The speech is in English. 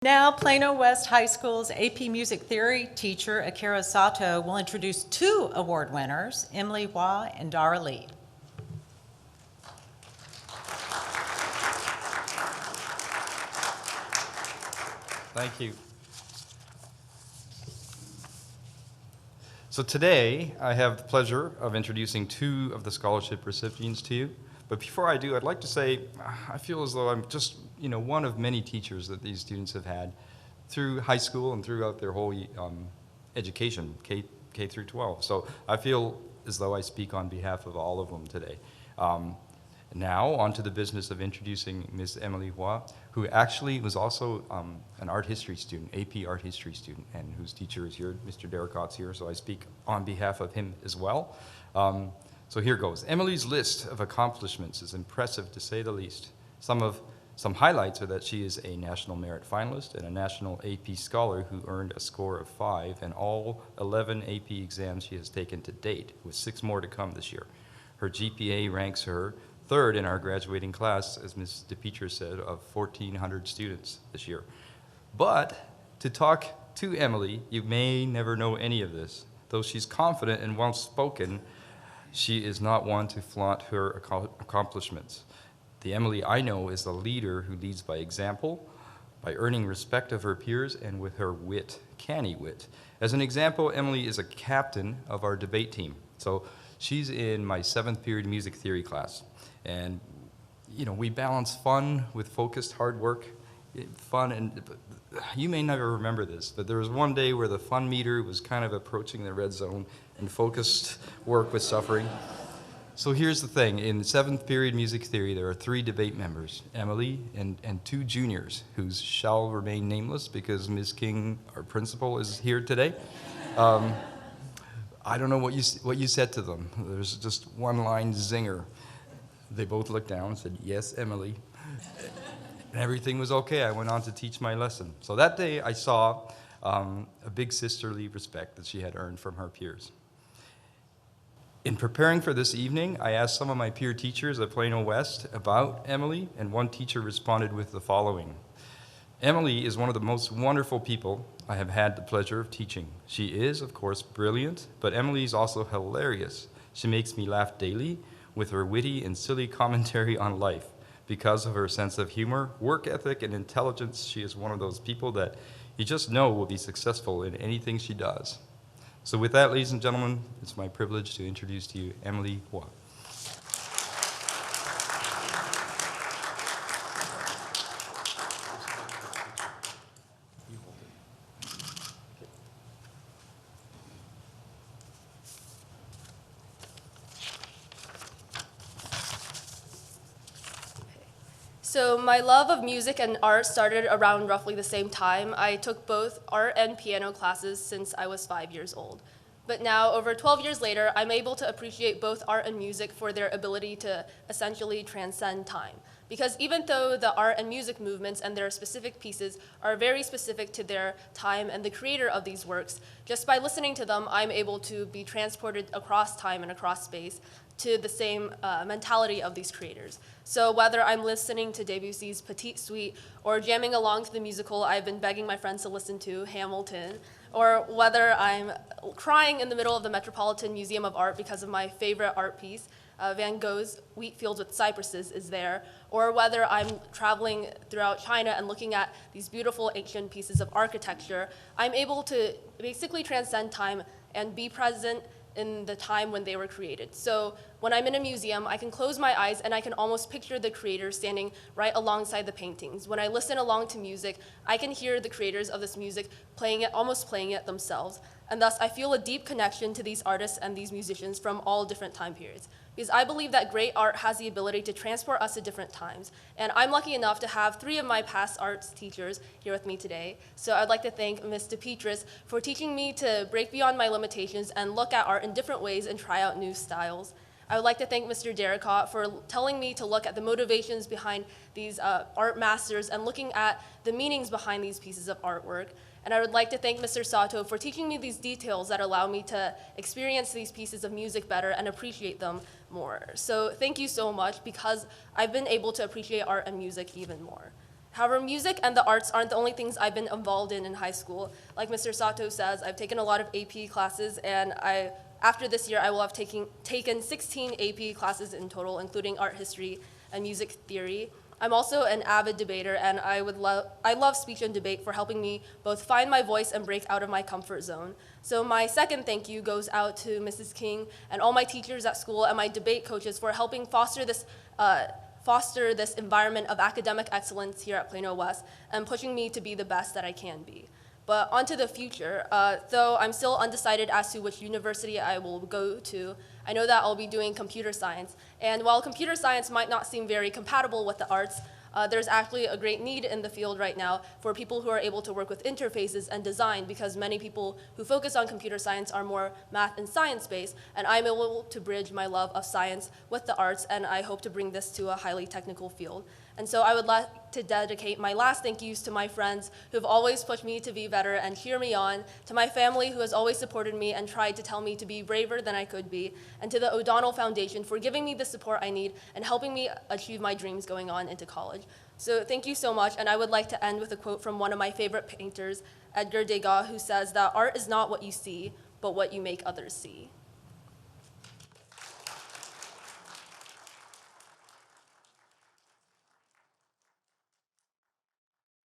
Now, Plano West High School's AP Music Theory teacher, Akira Sato, will introduce two award winners, Emily Hua and Dara Lee. Thank you. So today, I have the pleasure of introducing two of the scholarship recipients to you. But before I do, I'd like to say, I feel as though I'm just, one of many teachers that these students have had through high school and throughout their whole education, K through 12. So I feel as though I speak on behalf of all of them today. Now, on to the business of introducing Ms. Emily Hua, who actually was also an art history student, AP art history student, and whose teacher is here, Mr. Derricott's here, so I speak on behalf of him as well. So here goes. Emily's list of accomplishments is impressive, to say the least. Some highlights are that she is a National Merit Finalist and a National AP Scholar who earned a score of 5 in all 11 AP exams she has taken to date, with 6 more to come this year. Her GPA ranks her third in our graduating class, as Ms. DePietris said, of 1,400 students this year. But to talk to Emily, you may never know any of this. Though she's confident and well-spoken, she is not one to flaunt her accomplishments. The Emily I know is a leader who leads by example, by earning respect of her peers, and with her wit, canny wit. As an example, Emily is a captain of our debate team. So she's in my 7th period music theory class. And, we balance fun with focused hard work. Fun, and you may never remember this, but there was one day where the fun meter was kind of approaching the red zone and focused work was suffering. So here's the thing. In 7th period music theory, there are 3 debate members, Emily and 2 juniors, who shall remain nameless because Ms. King, our principal, is here today. I don't know what you said to them. There's just one-line zinger. They both looked down and said, "Yes, Emily." And everything was okay. I went on to teach my lesson. So that day, I saw a big sisterly respect that she had earned from her peers. In preparing for this evening, I asked some of my peer teachers at Plano West about Emily, and one teacher responded with the following. Emily is one of the most wonderful people I have had the pleasure of teaching. She is, of course, brilliant, but Emily is also hilarious. She makes me laugh daily with her witty and silly commentary on life. Because of her sense of humor, work ethic, and intelligence, she is one of those people that you just know will be successful in anything she does. So with that, ladies and gentlemen, it's my privilege to introduce to you Emily Hua. So my love of music and art started around roughly the same time. I took both art and piano classes since I was 5 years old. But now, over 12 years later, I'm able to appreciate both art and music for their ability to essentially transcend time. Because even though the art and music movements and their specific pieces are very specific to their time and the creator of these works, just by listening to them, I'm able to be transported across time and across space to the same mentality of these creators. So whether I'm listening to Debussy's Petite Suite or jamming along to the musical I've been begging my friends to listen to, Hamilton, or whether I'm crying in the middle of the Metropolitan Museum of Art because of my favorite art piece, Van Gogh's Wheat Fields with Cypresses is there, or whether I'm traveling throughout China and looking at these beautiful ancient pieces of architecture, I'm able to basically transcend time and be present in the time when they were created. So when I'm in a museum, I can close my eyes and I can almost picture the creators standing right alongside the paintings. When I listen along to music, I can hear the creators of this music almost playing it themselves. And thus, I feel a deep connection to these artists and these musicians from all different time periods. Because I believe that great art has the ability to transport us to different times. And I'm lucky enough to have 3 of my past arts teachers here with me today. So I'd like to thank Ms. DePietris for teaching me to break beyond my limitations and look at art in different ways and try out new styles. I would like to thank Mr. Derricott for telling me to look at the motivations behind these art masters and looking at the meanings behind these pieces of artwork. And I would like to thank Mr. Sato for teaching me these details that allow me to experience these pieces of music better and appreciate them more. So thank you so much, because I've been able to appreciate art and music even more. However, music and the arts aren't the only things I've been involved in high school. Like Mr. Sato says, I've taken a lot of AP classes, and after this year, I will have taken 16 AP classes in total, including art history and music theory. I'm also an avid debater, and I love speech and debate for helping me both find my voice and break out of my comfort zone. So my second thank you goes out to Mrs. King and all my teachers at school and my debate coaches for helping foster this environment of academic excellence here at Plano West and pushing me to be the best that I can be. But onto the future, though I'm still undecided as to which university I will go to, I know that I'll be doing computer science. And while computer science might not seem very compatible with the arts, there's actually a great need in the field right now for people who are able to work with interfaces and design, because many people who focus on computer science are more math and science based, and I'm able to bridge my love of science with the arts, and I hope to bring this to a highly technical field. And so I would like to dedicate my last thank yous to my friends who have always pushed me to be better and cheer me on, to my family who has always supported me and tried to tell me to be braver than I could be, and to the O'Donnell Foundation for giving me the support I need and helping me achieve my dreams going on into college. So thank you so much, and I would like to end with a quote from one of my favorite painters, Edgar Degas, who says that art is not what you see, but what you make others see.